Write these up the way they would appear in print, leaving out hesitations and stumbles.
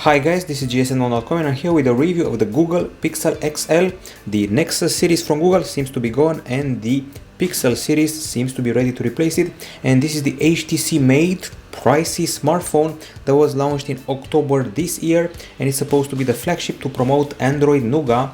Hi guys, this is gsn1.com and I'm here with a review of the Google Pixel XL. The Nexus series from Google seems to be gone and the Pixel series seems to be ready to replace it. And this is the HTC made pricey smartphone that was launched in October this year, and it's supposed to be the flagship to promote Android Nougat.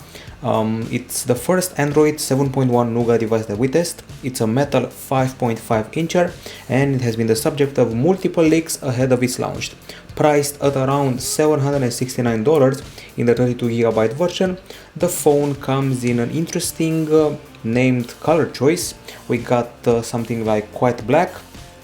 It's the first Android 7.1 Nougat device that we test. It's a metal 5.5 incher and it has been the subject of multiple leaks ahead of its launch. Priced at around $769 in the 32GB version, the phone comes in an interesting named color choice. We got something like quite black,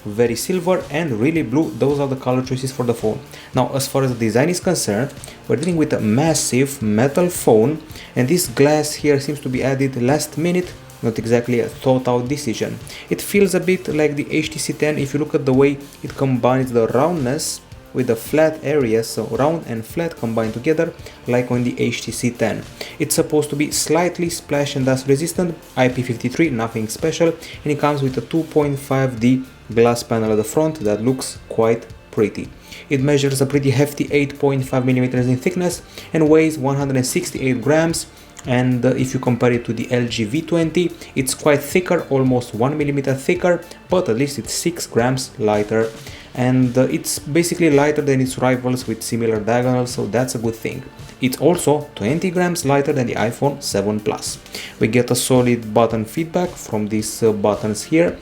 very silver and really blue. Those are the color choices for the phone. Now, as far as the design is concerned, we're dealing with a massive metal phone, and this glass here seems to be added last minute, not exactly a thought out decision. It feels a bit like the HTC 10 if you look at the way it combines the roundness with the flat areas, so round and flat combined together like on the HTC 10. It's supposed to be slightly splash and dust resistant, IP53, nothing special, and it comes with a 2.5D glass panel at the front that looks quite pretty. It measures a pretty hefty 8.5mm in thickness and weighs 168 grams. And if you compare it to the LG V20, it's quite thicker, almost 1mm thicker, but at least it's 6 grams lighter. And it's basically lighter than its rivals with similar diagonals, so that's a good thing. It's also 20 grams lighter than the iPhone 7 Plus. We get a solid button feedback from these buttons here,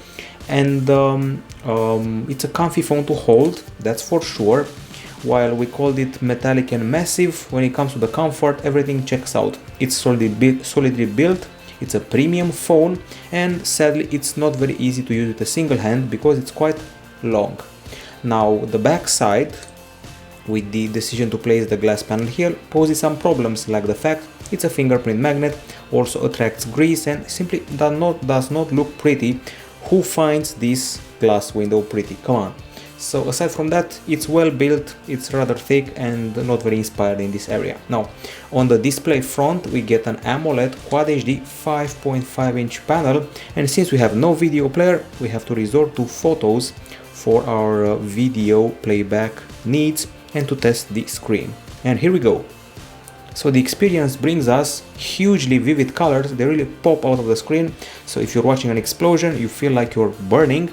and it's a comfy phone to hold, that's for sure. While we called it metallic and massive, when it comes to the comfort, everything checks out. It's solidly built, it's a premium phone, and sadly it's not very easy to use with a single hand because it's quite long. Now, the back side, with the decision to place the glass panel here, poses some problems, like the fact it's a fingerprint magnet, also attracts grease and simply does not look pretty. Who finds this glass window pretty? Come on. So aside from that, it's well built, it's rather thick and not very inspired in this area. Now, on the display front, we get an AMOLED Quad HD 5.5-inch panel, and since we have no video player, we have to resort to photos for our video playback needs and to test the screen. And here we go. So the experience brings us hugely vivid colors, they really pop out of the screen. So if you're watching an explosion, you feel like you're burning.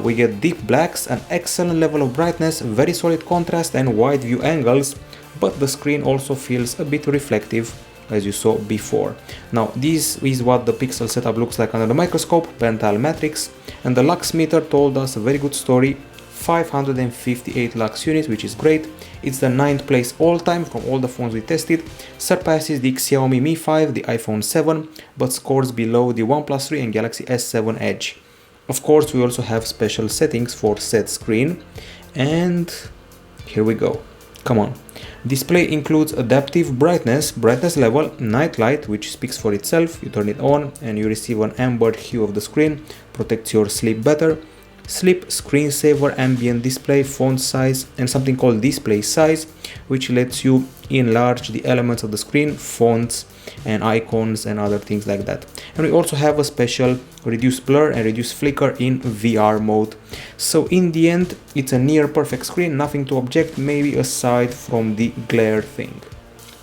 We get deep blacks, an excellent level of brightness, very solid contrast and wide view angles, but the screen also feels a bit reflective, as you saw before. Now, this is what the Pixel setup looks like under the microscope, pentile matrix, and the lux meter told us a very good story. 558 lux units, which is great. It's the 9th place all time from all the phones we tested, surpasses the Xiaomi Mi 5, the iPhone 7, but scores below the OnePlus 3 and Galaxy S7 Edge. Of course, we also have special settings for set screen, and here we go. Come on. Display includes adaptive brightness level, night light, which speaks for itself. You turn it on and you receive an amber hue of the screen, protects your sleep better. Sleep screensaver, ambient display, font size, and something called display size, which lets you enlarge the elements of the screen, fonts and icons and other things like that. And we also have a special reduce blur and reduce flicker in VR mode. So in the end, it's a near perfect screen, nothing to object, maybe aside from the glare thing.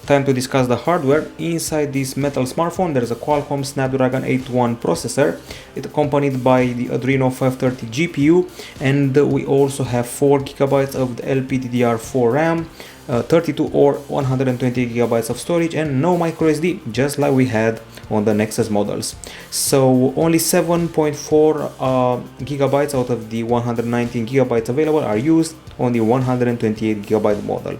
Time to discuss the hardware. Inside this metal smartphone there is a Qualcomm Snapdragon 821 processor, it's accompanied by the Adreno 530 GPU, and we also have 4GB of the LPDDR4 RAM, 32 or 128GB of storage, and no microSD, just like we had on the Nexus models. So only 7.4 GB out of the 119GB available are used on the 128GB model.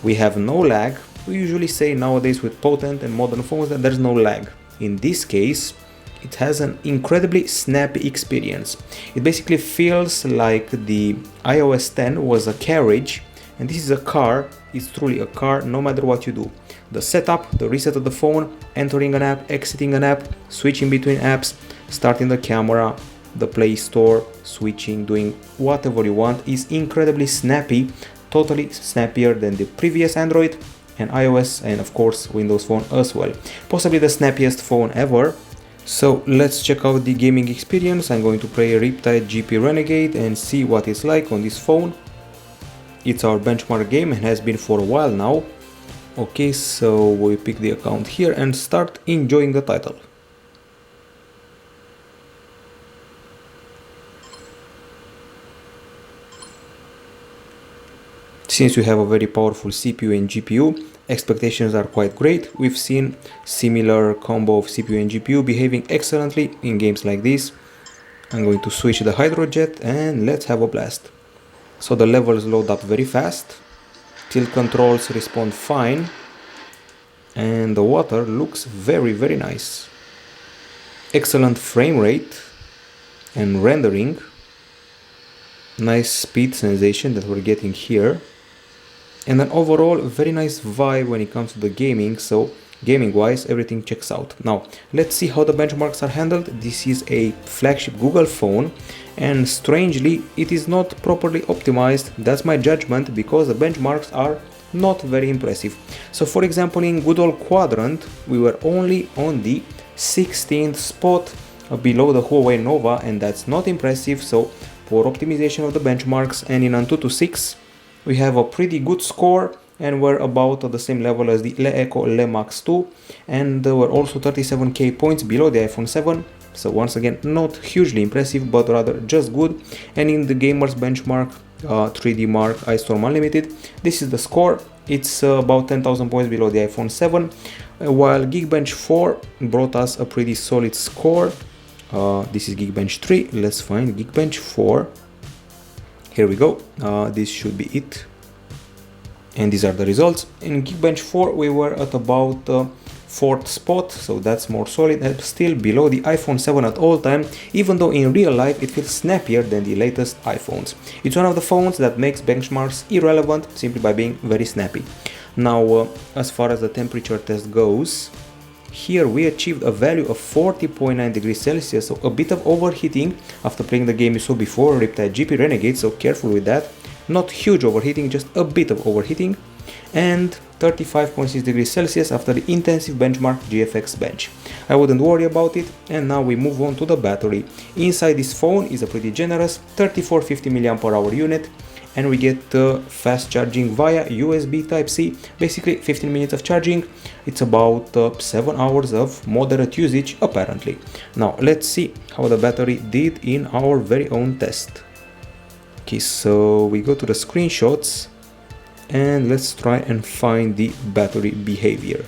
We have no lag. We usually say nowadays with potent and modern phones that there's no lag. In this case, it has an incredibly snappy experience. It basically feels like the iOS 10 was a carriage, and this is a car. It's truly a car no matter what you do. The setup, the reset of the phone, entering an app, exiting an app, switching between apps, starting the camera, the Play Store, switching, doing whatever you want is incredibly snappy, totally snappier than the previous Android and iOS, and of course Windows Phone as well. Possibly the snappiest phone ever. So let's check out the gaming experience. I'm going to play Riptide GP Renegade and see what it's like on this phone. it's our benchmark game and has been for a while now. Okay, so we pick the account here and start enjoying the title. Since we have a very powerful CPU and GPU, expectations are quite great. We've seen similar combo of CPU and GPU behaving excellently in games like this. I'm going to switch the hydrojet and let's have a blast. So the levels load up very fast, tilt controls respond fine, and the water looks very nice. Excellent frame rate and rendering, nice speed sensation that we're getting here, and an overall very nice vibe when it comes to the gaming. So gaming wise, everything checks out. Now let's see how the benchmarks are handled. This is a flagship Google phone, and strangely it is not properly optimized. That's my judgment, because the benchmarks are not very impressive. So for example, in good old quadrant we were only on the 16th spot below the Huawei Nova, and that's not impressive. So poor optimization of the benchmarks. And in Antutu 6 we have a pretty good score, and we're about at the same level as the Le Echo Le Max 2, and we're also 37k points below the iPhone 7. So once again, not hugely impressive, but rather just good. And in the gamers benchmark, 3D Mark iStorm Unlimited, this is the score. It's about 10,000 points below the iPhone 7, while Geekbench 4 brought us a pretty solid score. This is Geekbench 3. Let's find Geekbench 4. Here we go. This should be it. And these are the results. In Geekbench 4 we were at about 4th spot, so that's more solid, and still below the iPhone 7 at all time, even though in real life it feels snappier than the latest iPhones. It's one of the phones that makes benchmarks irrelevant simply by being very snappy. Now as far as the temperature test goes, here we achieved a value of 40.9 degrees Celsius, so a bit of overheating after playing the game you saw before, Riptide GP Renegade, so careful with that. Not huge overheating, just a bit of overheating. And 35.6 degrees Celsius after the intensive benchmark GFX bench. I wouldn't worry about it. And now we move on to the battery. Inside this phone is a pretty generous 3450 mAh unit, and we get fast charging via USB Type-C, basically 15 minutes of charging. It's about 7 hours of moderate usage apparently. Now let's see how the battery did in our very own test. Okay, so we go to the screenshots and let's try and find the battery behavior.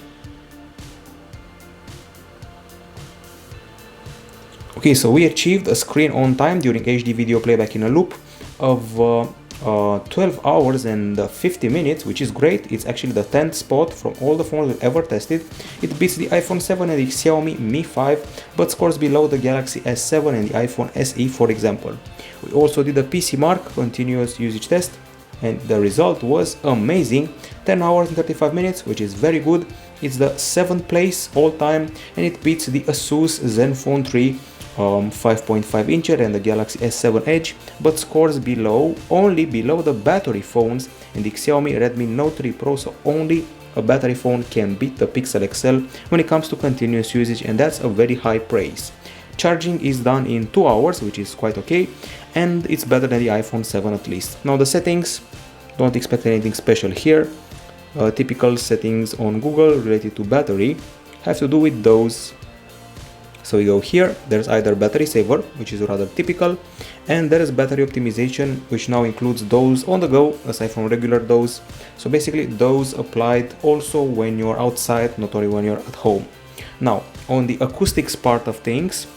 Okay, so we achieved a screen on time during HD video playback in a loop of 12 hours and 50 minutes, which is great. It's actually the 10th spot from all the phones we've ever tested. It beats the iPhone 7 and the Xiaomi Mi 5, but scores below the Galaxy S7 and the iPhone SE, for example. We also did a PC Mark continuous usage test, and the result was amazing. 10 hours and 35 minutes, which is very good. It's the 7th place all time, and it beats the Asus Zenfone 3 5.5 incher and the Galaxy S7 Edge, but scores only below the battery phones and the Xiaomi Redmi Note 3 Pro. So only a battery phone can beat the Pixel XL when it comes to continuous usage, and that's a very high praise. Charging is done in 2 hours, which is quite okay, and it's better than the iPhone 7 at least. Now the settings, don't expect anything special here. Typical settings on Google related to battery have to do with those. So we go here, there's either battery saver, which is rather typical, and there is battery optimization, which now includes those on the go aside from regular dose. So basically those applied also when you're outside, not only when you're at home. Now on the acoustics part of things,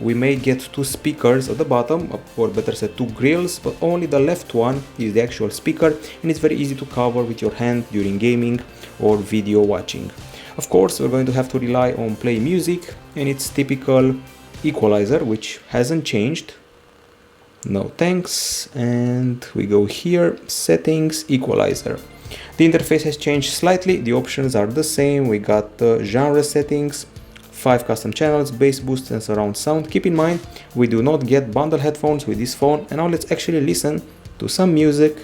we may get 2 speakers at the bottom, or better said 2 grills, but only the left one is the actual speaker, and it's very easy to cover with your hand during gaming or video watching. Of course, we're going to have to rely on Play Music and its typical equalizer, which hasn't changed. No thanks. And we go here, settings, equalizer. The interface has changed slightly. The options are the same. We got genre settings, 5 custom channels, bass boost and surround sound. Keep in mind, we do not get bundle headphones with this phone. And now let's actually listen to some music.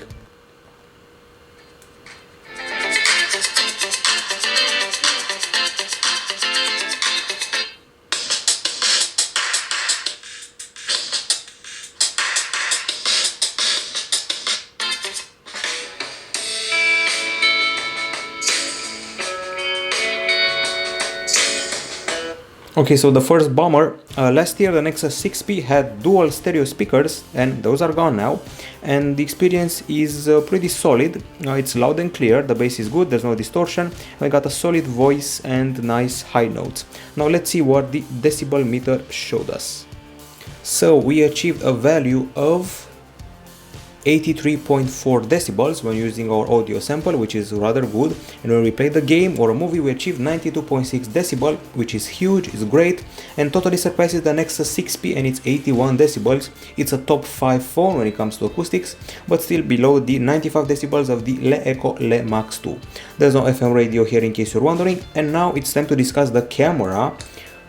Okay, so the first bummer, last year the Nexus 6P had dual stereo speakers and those are gone now, and the experience is pretty solid. It's loud and clear, the bass is good, there's no distortion, we got a solid voice and nice high notes. Now let's see what the decibel meter showed us. So we achieved a value of 83.4 decibels when using our audio sample, which is rather good, and when we play the game or a movie we achieved 92.6 decibel, which is huge, is great, and totally surpasses the Nexus 6P and its 81 decibels. It's a top 5 phone when it comes to acoustics, but still below the 95 decibels of the Le Echo Le Max 2. There's no FM radio here in case you're wondering, and now it's time to discuss the camera.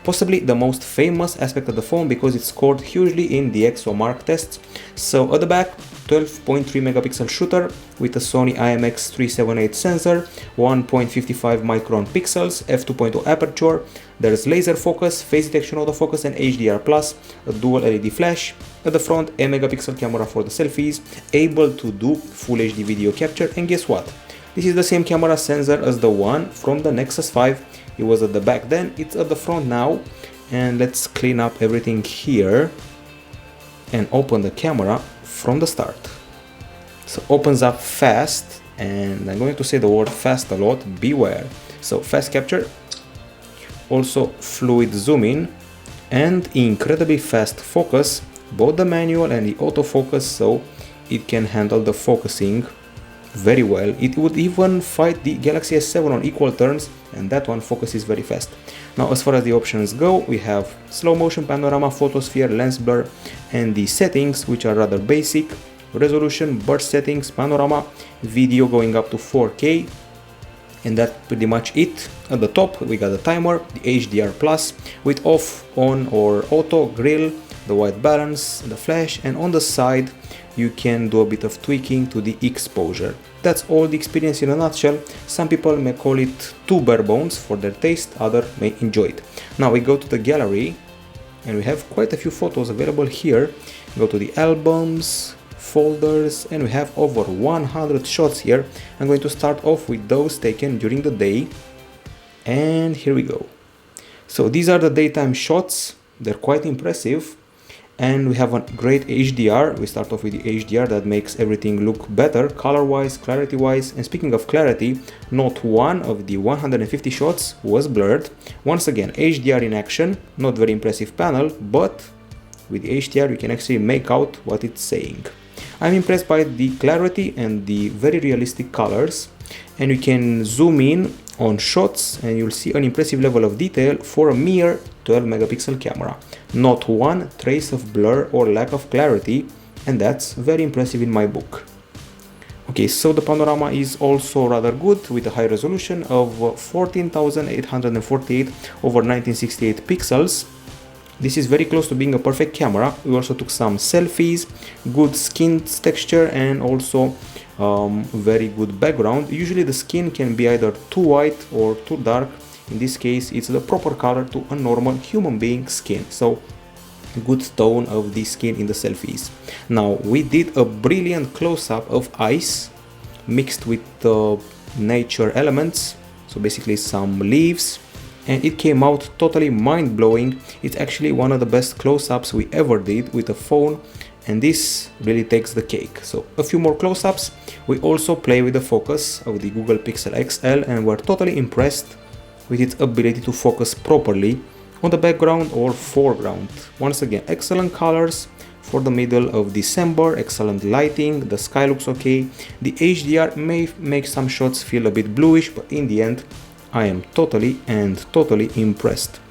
Possibly the most famous aspect of the phone because it scored hugely in the ExoMark tests. So at the back, 12.3 megapixel shooter with a Sony IMX378 sensor, 1.55 micron pixels, f2.0 aperture. There's laser focus, face detection autofocus and HDR+, a dual LED flash. At the front, a megapixel camera for the selfies, able to do full HD video capture, and guess what? This is the same camera sensor as the one from the Nexus 5. It was at the back then, it's at the front now. And let's clean up everything here and open the camera from the start. So opens up fast, and I'm going to say the word fast a lot, beware. So fast capture, also fluid zoom in, and incredibly fast focus, both the manual and the autofocus, so it can handle the focusing very well. It would even fight the Galaxy S7 on equal terms, and that one focuses very fast. Now as far as the options go, we have slow motion, panorama, photosphere, lens blur, and the settings, which are rather basic. Resolution, burst settings, panorama, video going up to 4K, and that's pretty much it. At the top we got the timer, the HDR+ with off, on or auto, grill, the white balance, the flash, and on the side you can do a bit of tweaking to the exposure. That's all the experience in a nutshell. Some people may call it too bare bones for their taste, others may enjoy it. Now we go to the gallery and we have quite a few photos available here. Go to the albums, folders, and we have over 100 shots here. I'm going to start off with those taken during the day, and here we go. So these are the daytime shots, they're quite impressive. And we have a great HDR. We start off with the HDR that makes everything look better, color-wise, clarity-wise. And speaking of clarity, not one of the 150 shots was blurred. Once again, HDR in action, not very impressive panel, but with the HDR you can actually make out what it's saying. I'm impressed by the clarity and the very realistic colors. And you can zoom in on shots and you'll see an impressive level of detail for a mere 12 megapixel camera. Not one trace of blur or lack of clarity, and that's very impressive in my book. Okay, so the panorama is also rather good with a high resolution of 14,848 over 1968 pixels. This is very close to being a perfect camera. We also took some selfies, good skin texture, and also very good background. Usually the skin can be either too white or too dark. In this case it's the proper color to a normal human being skin, so good tone of the skin in the selfies. Now we did a brilliant close-up of ice mixed with nature elements, so basically some leaves, and it came out totally mind-blowing. It's actually one of the best close-ups we ever did with a phone, and this really takes the cake. So a few more close-ups. We also play with the focus of the Google Pixel XL, and we're totally impressed with its ability to focus properly on the background or foreground. Once again, excellent colors for the middle of December, excellent lighting, the sky looks okay. The HDR may make some shots feel a bit bluish, but in the end I am totally impressed.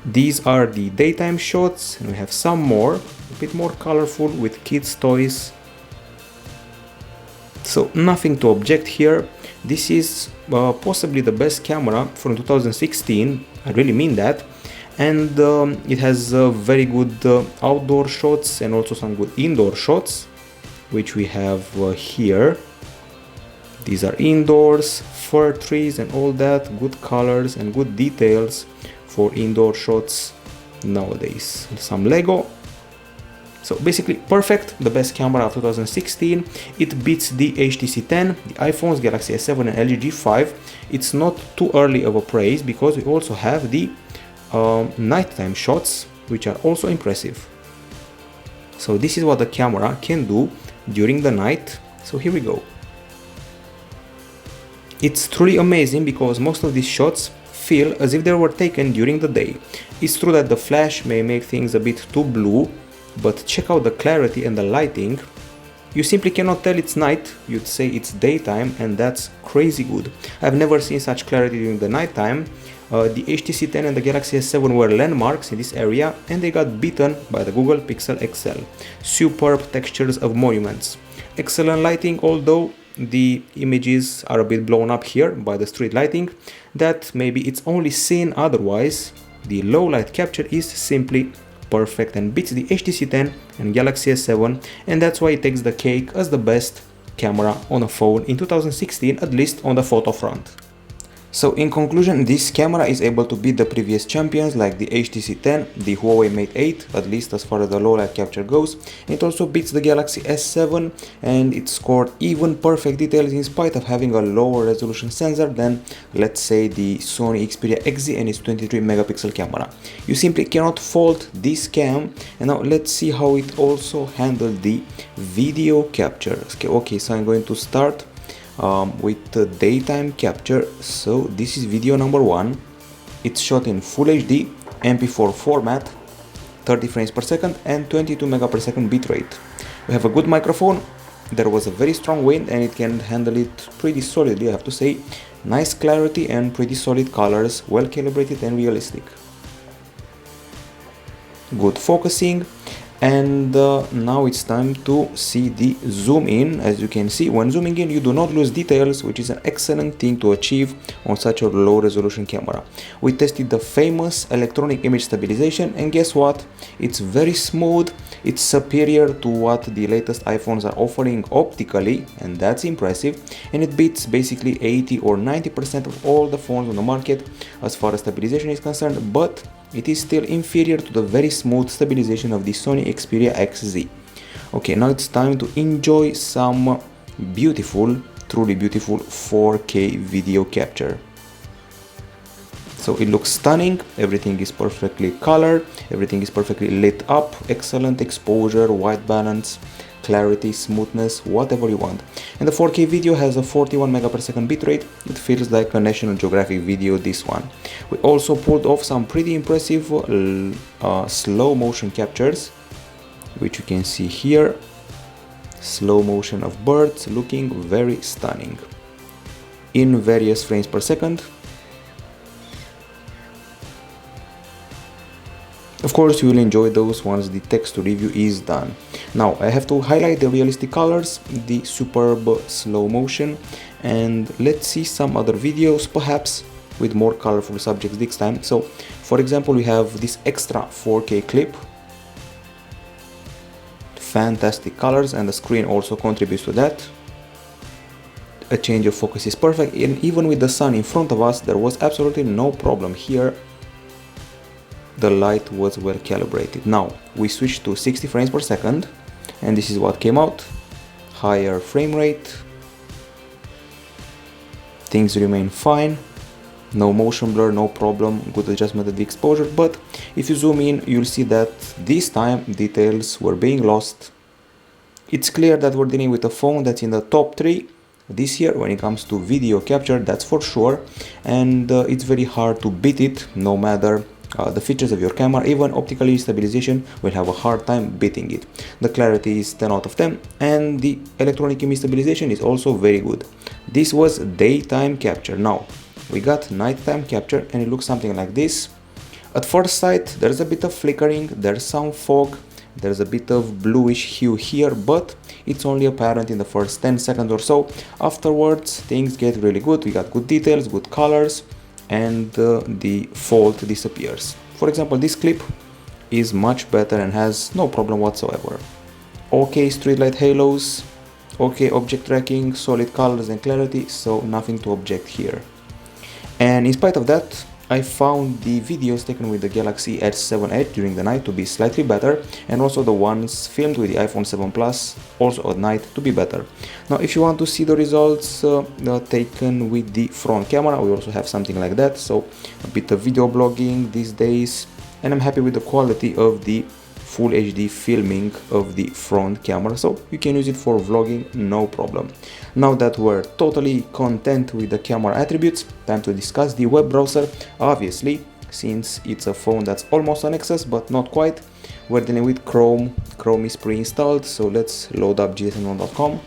These are the daytime shots, and we have some more, a bit more colorful with kids' toys. So nothing to object here. This is possibly the best camera from 2016, I really mean that. And it has very good outdoor shots and also some good indoor shots, which we have here. These are indoors, fir trees and all that, good colors and good details for indoor shots nowadays. Some Lego. So basically perfect, the best camera of 2016. It beats the HTC 10, the iPhones, Galaxy S7 and LG G5. It's not too early of a praise because we also have the nighttime shots, which are also impressive. So this is what the camera can do during the night. So here we go. It's truly amazing because most of these shots feel as if they were taken during the day. It's true that the flash may make things a bit too blue, but check out the clarity and the lighting. You simply cannot tell it's night, you'd say it's daytime, and that's crazy good. I've never seen such clarity during the nighttime. The HTC 10 and the Galaxy S7 were landmarks in this area, and they got beaten by the Google Pixel XL. Superb textures of monuments. Excellent lighting, although the images are a bit blown up here by the street lighting, that maybe it's only seen otherwise. The low light capture is simply perfect and beats the HTC 10 and Galaxy S7, and that's why it takes the cake as the best camera on a phone in 2016, at least on the photo front. So in conclusion, this camera is able to beat the previous champions like the HTC 10, the Huawei Mate 8, at least as far as the low light capture goes. It also beats the Galaxy S7, and it scored even perfect details in spite of having a lower resolution sensor than, let's say, the Sony Xperia XZ and its 23 megapixel camera. You simply cannot fault this cam. And now let's see how it also handled the video capture. Okay, so I'm going to start with the daytime capture. So this is video number 1. It's shot in Full HD, MP4 format, 30 frames per second and 22 megapixel bitrate. We have a good microphone. There was a very strong wind and it can handle it pretty solidly, I have to say. Nice clarity and pretty solid colors, well calibrated and realistic. Good focusing. And now it's time to see the zoom in. As you can see, when zooming in you do not lose details, which is an excellent thing to achieve on such a low resolution camera. We tested the famous electronic image stabilization, and guess what? It's very smooth. It's superior to what the latest iPhones are offering optically, and that's impressive, and it beats basically 80 or 90% of all the phones on the market as far as stabilization is concerned, but it is still inferior to the very smooth stabilization of the Sony Xperia XZ. Okay, now it's time to enjoy some beautiful, truly beautiful 4K video capture. So it looks stunning, everything is perfectly colored, everything is perfectly lit up, excellent exposure, white balance, clarity, smoothness, whatever you want. And the 4K video has a 41 megapixel bitrate. It feels like a National Geographic video, this one. We also pulled off some pretty impressive slow motion captures, which you can see here. Slow motion of birds looking very stunning in various frames per second. Of course, you will enjoy those once the text to review is done. Now, I have to highlight the realistic colors, the superb slow motion, and let's see some other videos, perhaps with more colorful subjects this time. So, for example, we have this extra 4K clip. Fantastic colors, and the screen also contributes to that. A change of focus is perfect, and even with the sun in front of us, there was absolutely no problem here. The light was well calibrated. Now we switched to 60 frames per second, and this is what came out. Higher frame rate. Things remain fine. No motion blur, no problem, good adjustment of the exposure, but if you zoom in, you'll see that this time details were being lost. It's clear that we're dealing with a phone that's in the top 3 this year when it comes to video capture, that's for sure, and it's very hard to beat it, no matter the features of your camera. Even optically stabilization will have a hard time beating it. The clarity is 10 out of 10, and the electronic image stabilization is also very good. This was daytime capture. Now we got nighttime capture, and it looks something like this. At first sight, there's a bit of flickering, there's some fog, there's a bit of bluish hue here, but it's only apparent in the first 10 seconds or so. Afterwards, things get really good. We got good details, good colors, and the fault disappears. For example, this clip is much better and has no problem whatsoever. Okay streetlight halos, okay object tracking, solid colors and clarity, so nothing to object here. And in spite of that, I found the videos taken with the Galaxy S7 Edge during the night to be slightly better, and also the ones filmed with the iPhone 7 Plus also at night to be better. Now if you want to see the results taken with the front camera, we also have something like that, so a bit of video blogging these days, and I'm happy with the quality of the Full HD filming of the front camera, so you can use it for vlogging, no problem. Now that we're totally content with the camera attributes, time to discuss the web browser. Obviously, since it's a phone that's almost on Nexus but not quite, we're dealing with Chrome. Chrome is pre-installed, so let's load up gsm1.com.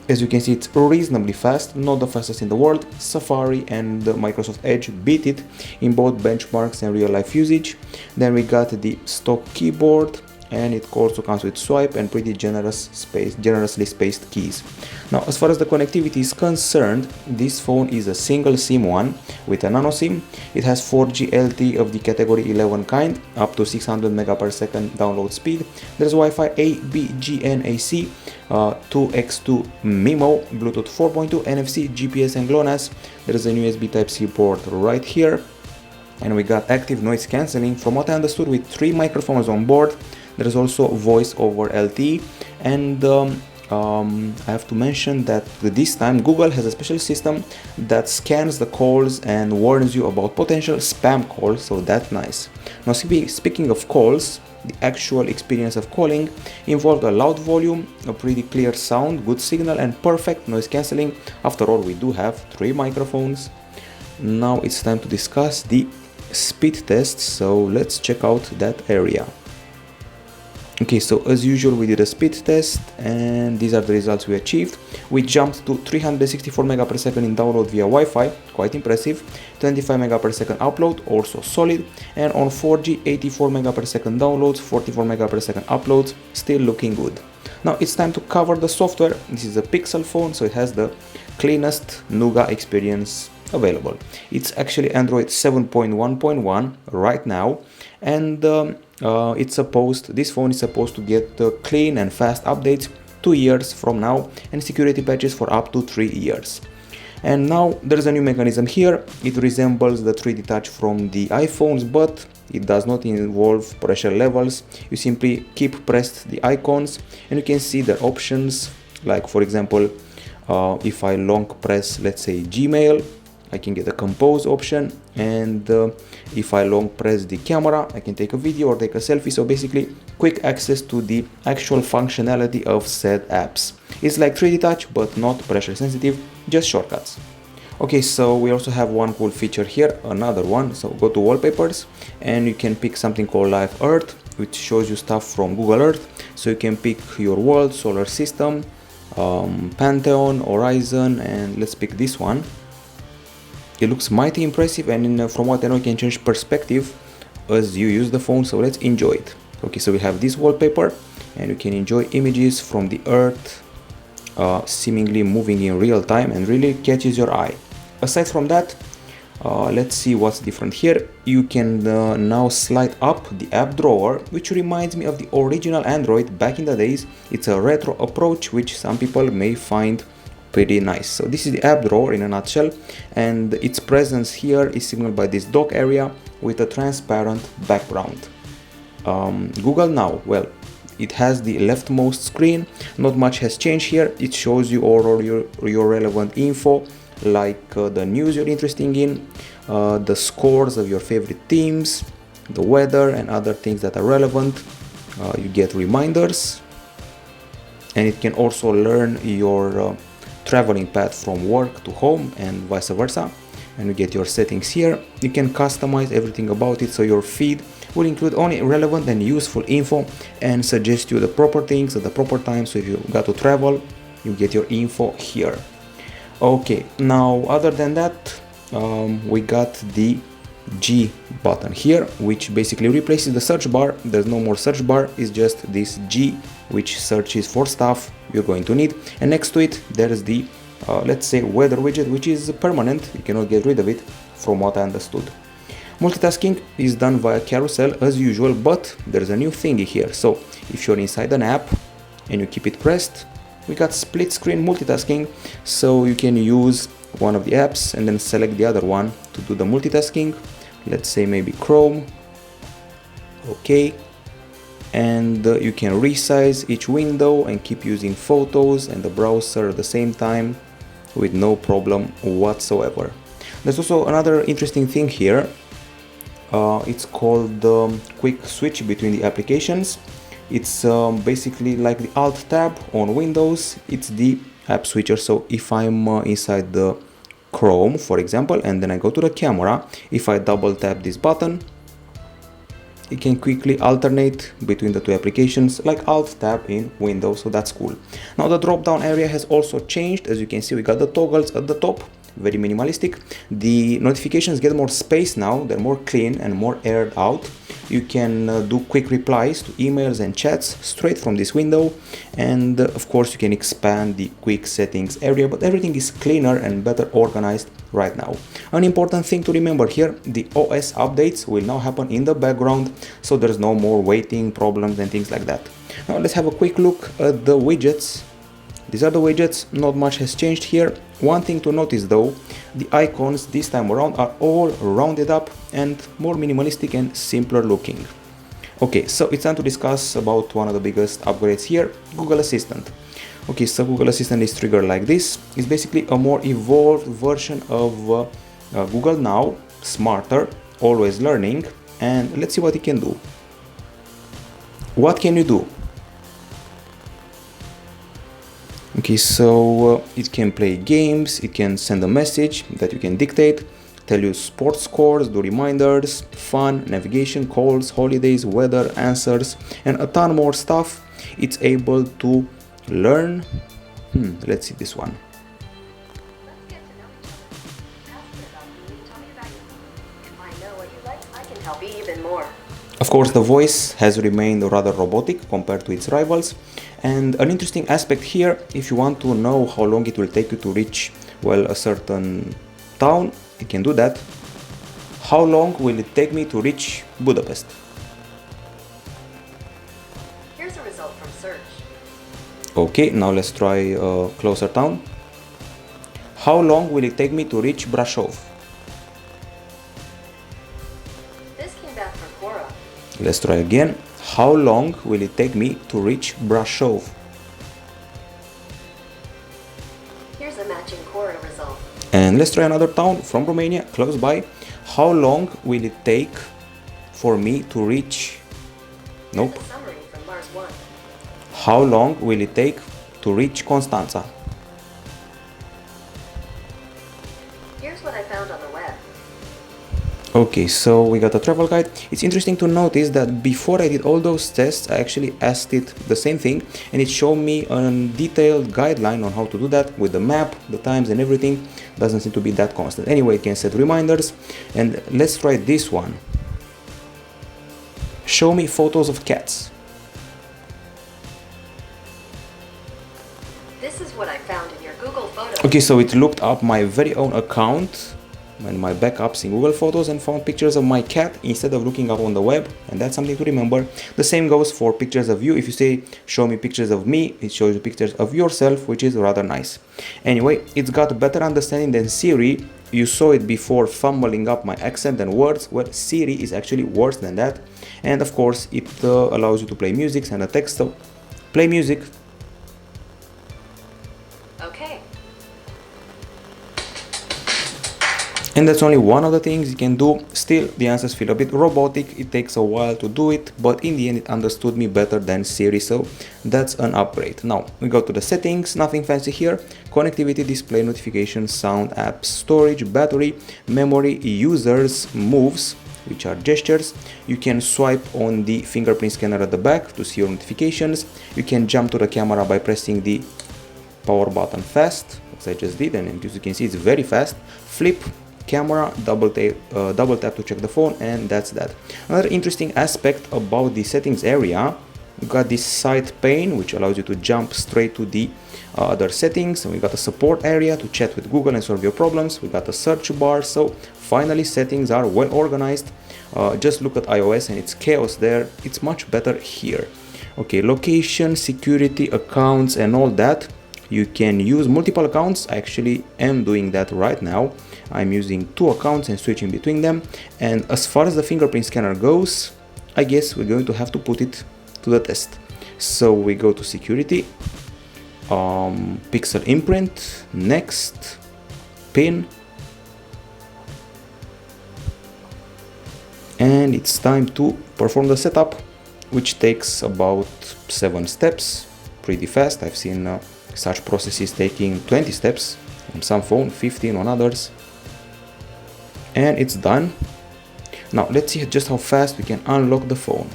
As you can see, it's reasonably fast, not the fastest in the world. Safari and Microsoft Edge beat it in both benchmarks and real-life usage. Then we got the stock keyboard, and it also comes with swipe and pretty generously spaced keys. Now, as far as the connectivity is concerned, this phone is a single SIM one with a nano SIM. It has 4G LTE of the category 11 kind, up to 600 Mbps download speed. There's Wi-Fi A, B, G, and AC, 2x2 MIMO, Bluetooth 4.2, NFC, GPS, and GLONASS. There's an USB Type-C port right here. And we got active noise cancelling, from what I understood, with 3 microphones on board. There's also voice over LTE, and I have to mention that this time Google has a special system that scans the calls and warns you about potential spam calls, so that's nice. Now speaking of calls, the actual experience of calling involved a loud volume, a pretty clear sound, good signal, and perfect noise cancelling. After all, we do have 3 microphones. Now it's time to discuss the speed test, so let's check out that area. Okay, so as usual we did a speed test, and these are the results we achieved. We jumped to 364 Mbps in download via Wi-Fi, quite impressive, 25 Mbps upload, also solid, and on 4G 84 Mbps downloads, 44 Mbps uploads, still looking good. Now it's time to cover the software. This is a Pixel phone, so it has the cleanest Nougat experience available. It's actually Android 7.1.1 right now, and this phone is supposed to get clean and fast updates 2 years from now, and security patches for up to 3 years. And now there's a new mechanism here. It resembles the 3D touch from the iPhones, but it does not involve pressure levels. You simply keep pressed the icons, and you can see the options, like for example, if I long press, let's say, Gmail, I can get a compose option, and if I long press the camera, I can take a video or take a selfie. So basically quick access to the actual functionality of said apps. It's like 3D touch but not pressure sensitive, just shortcuts. Okay, so we also have one cool feature here, another one. So go to Wallpapers, and you can pick something called Live Earth, which shows you stuff from Google Earth. So you can pick your world, solar system, Pantheon, Horizon, and let's pick this one. It looks mighty impressive, and from what I know, you can change perspective as you use the phone, so let's enjoy it. Okay, so we have this wallpaper, and you can enjoy images from the Earth seemingly moving in real time, and really catches your eye. Aside from that, let's see what's different here. You can now slide up the app drawer, which reminds me of the original Android back in the days. It's a retro approach, which some people may find pretty nice. So this is the app drawer in a nutshell, and its presence here is signaled by this dock area with a transparent background. Google Now, well, it has the leftmost screen. Not much has changed here. It shows you all your relevant info, like the news you're interested in, the scores of your favorite teams, the weather, and other things that are relevant. You get reminders, and it can also learn your traveling path from work to home and vice versa, and you get your settings here. You can customize everything about it, so your feed will include only relevant and useful info and suggest you the proper things at the proper time. So if you got to travel, you get your info here. Okay, now other than that, we got the G button here, which basically replaces the search bar. There's no more search bar, it's just this G, which searches for stuff you're going to need. And next to it, there's the let's say weather widget, which is permanent. You cannot get rid of it, from what I understood. Multitasking is done via carousel as usual, but there's a new thingy here. So if you're inside an app and you keep it pressed, we got split screen multitasking, so you can use one of the apps and then select the other one to do the multitasking. Let's say maybe Chrome. Okay, and you can resize each window and keep using photos and the browser at the same time with no problem whatsoever. There's also another interesting thing here. It's called quick switch between the applications. It's basically like the Alt tab on Windows. It's the app switcher. So if I'm inside the Chrome, for example, and then I go to the camera, if I double tap this button, it can quickly alternate between the two applications like Alt tab in Windows, so that's cool. Now the drop down area has also changed. As you can see, we got the toggles at the top, very minimalistic. The notifications get more space now, they're more clean and more aired out. You can do quick replies to emails and chats straight from this window, and of course you can expand the quick settings area, but everything is cleaner and better organized right now. An important thing to remember here, the OS updates will now happen in the background, so there's no more waiting problems and things like that. Now let's have a quick look at the widgets. These are the widgets, not much has changed here. One thing to notice though, the icons this time around are all rounded up and more minimalistic and simpler looking. Okay, so it's time to discuss about one of the biggest upgrades here, Google Assistant. Okay, so Google Assistant is triggered like this. It's basically a more evolved version of Google Now, smarter, always learning, and let's see what it can do. What can you do? Okay, so it can play games, it can send a message that you can dictate, tell you sports scores, do reminders, fun, navigation, calls, holidays, weather, answers, and a ton more stuff. It's able to learn. Let's see this one. Let's get to know each other. Ask me about you, tell me about you. If I know what you like, I can help you even more. Of course, the voice has remained rather robotic compared to its rivals. And an interesting aspect here, if you want to know how long it will take you to reach, well, a certain town, you can do that. How long will it take me to reach Budapest? Here's a result from search. Okay, now let's try a closer town. How long will it take me to reach Brașov? This came back from Quora. Let's try again. How long will it take me to reach Brașov? Here's a matching Quora result. And let's try another town from Romania, close by. How long will it take for me to reach... Nope. Here's a summary from Mars 1. How long will it take to reach Constanța? Here's what I found on the web. Okay, so we got a travel guide. It's interesting to notice that before I did all those tests, I actually asked it the same thing, and it showed me a detailed guideline on how to do that with the map, the times and everything. Doesn't seem to be that constant. Anyway, it can set reminders, and let's try this one. Show me photos of cats. This is what I found in your Google Photos. Okay, so it looked up my very own account and my backups in Google Photos and found pictures of my cat instead of looking up on the web, and that's something to remember. The same goes for pictures of you. If you say show me pictures of me, it shows you pictures of yourself, which is rather nice. Anyway, it's got better understanding than Siri. You saw it before fumbling up my accent and words. Well, Siri is actually worse than that, and of course it allows you to play music, send a text. So play music. Okay. And that's only one of the things you can do. Still, the answers feel a bit robotic. It takes a while to do it, but in the end it understood me better than Siri, so that's an upgrade. Now we go to the settings, nothing fancy here. Connectivity, display, notifications, sound, apps, storage, battery, memory, users, moves, which are gestures. You can swipe on the fingerprint scanner at the back to see your notifications. You can jump to the camera by pressing the power button fast, as I just did, and as you can see it's very fast. Flip camera, double tap to check the phone, and that's that. Another interesting aspect about the settings area, you got this side pane which allows you to jump straight to the other settings, and we got a support area to chat with Google and solve your problems. We got a search bar, so finally settings are well organized. Just look at iOS and it's chaos there. It's much better here. Okay, location, security, accounts and all that You can use multiple accounts. I actually am doing that right now. I'm using 2 accounts and switching between them. And as far as the fingerprint scanner goes, I guess we're going to have to put it to the test. So we go to security, pixel imprint, next, pin, and it's time to perform the setup, which takes about 7 steps, pretty fast. I've seen such processes taking 20 steps on some phone, 15 on others, and it's done. Now let's see just how fast we can unlock the phone.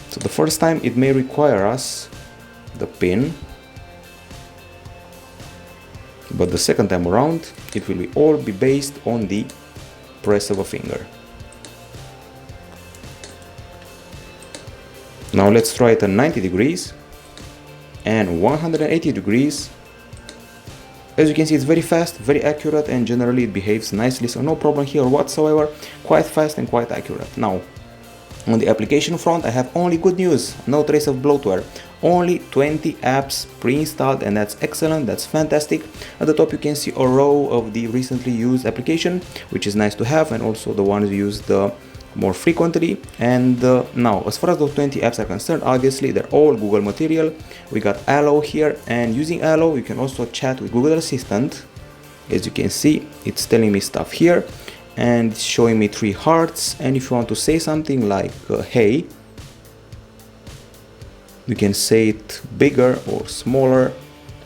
So the first time it may require us the pin, but the second time around it will all be based on the press of a finger. Now let's try it at 90 degrees and 180 degrees. As you can see, it's very fast, very accurate, and generally it behaves nicely, so no problem here whatsoever. Quite fast and quite accurate. Now on the application front, I have only good news. No trace of bloatware. Only 20 apps pre-installed, and that's excellent, that's fantastic. At the top you can see a row of the recently used application, which is nice to have, and also the ones used more frequently. And now as far as those 20 apps are concerned, obviously they're all Google material. We got Allo here, and using Allo you can also chat with Google Assistant. As you can see, it's telling me stuff here and it's showing me 3 hearts, and if you want to say something like hey, you can say it bigger or smaller.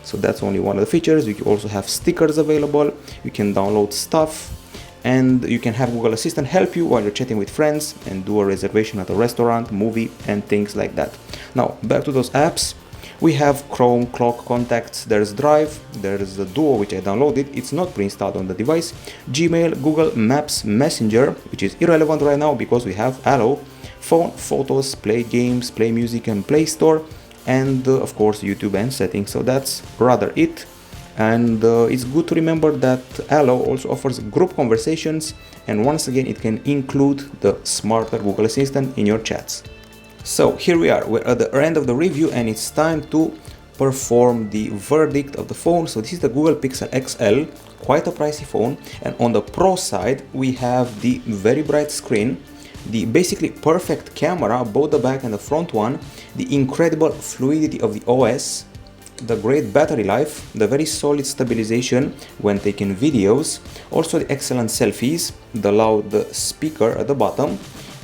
So that's only one of the features. You can also have stickers available, you can download stuff, and you can have Google Assistant help you while you're chatting with friends and do a reservation at a restaurant, movie, and things like that. Now back to those apps. We have Chrome, Clock, Contacts, there's Drive, there's the Duo, which I downloaded, it's not pre-installed on the device, Gmail, Google Maps, Messenger, which is irrelevant right now because we have Allo, Phone, Photos, Play Games, Play Music, and Play Store, and of course YouTube and Settings. So that's rather it. And it's good to remember that Allo also offers group conversations, and once again it can include the smarter Google Assistant in your chats. So here we are, we're at the end of the review, and it's time to perform the verdict of the phone. So this is the Google Pixel XL, quite a pricey phone, and on the Pro side we have the very bright screen, the basically perfect camera, both the back and the front one, the incredible fluidity of the OS, the great battery life, the very solid stabilization when taking videos, also the excellent selfies, the loud speaker at the bottom,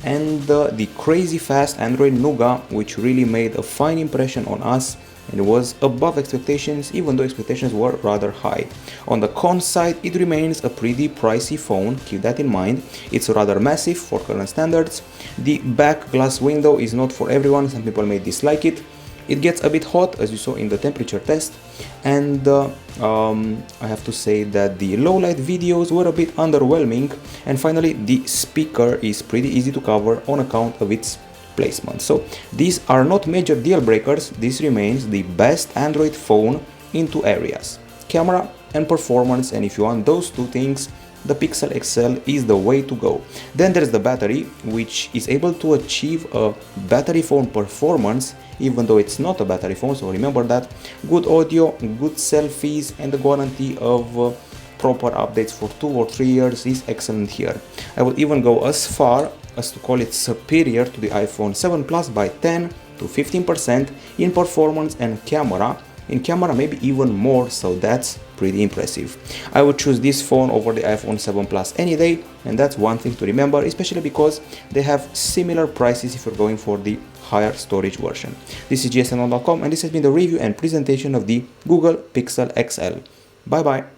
and the crazy fast Android Nougat, which really made a fine impression on us and was above expectations, even though expectations were rather high. On the con side, it remains a pretty pricey phone, keep that in mind. It's rather massive for current standards. The back glass window is not for everyone, some people may dislike it. It gets a bit hot, as you saw in the temperature test, and I have to say that the low light videos were a bit underwhelming. And finally, the speaker is pretty easy to cover on account of its placement. So these are not major deal breakers. This remains the best Android phone in 2 areas, camera and performance, and if you want those 2 things, the Pixel XL is the way to go. Then there's the battery, which is able to achieve a battery phone performance even though it's not a battery phone, so remember that. Good audio, good selfies, and the guarantee of proper updates for 2 or 3 years is excellent here. I would even go as far as to call it superior to the iPhone 7 Plus by 10 to 15% in performance and camera. In camera maybe even more, so that's pretty impressive. I would choose this phone over the iPhone 7 Plus any day, and that's one thing to remember, especially because they have similar prices if you're going for the higher storage version. This is gsn.com, and this has been the review and presentation of the Google Pixel XL. Bye bye.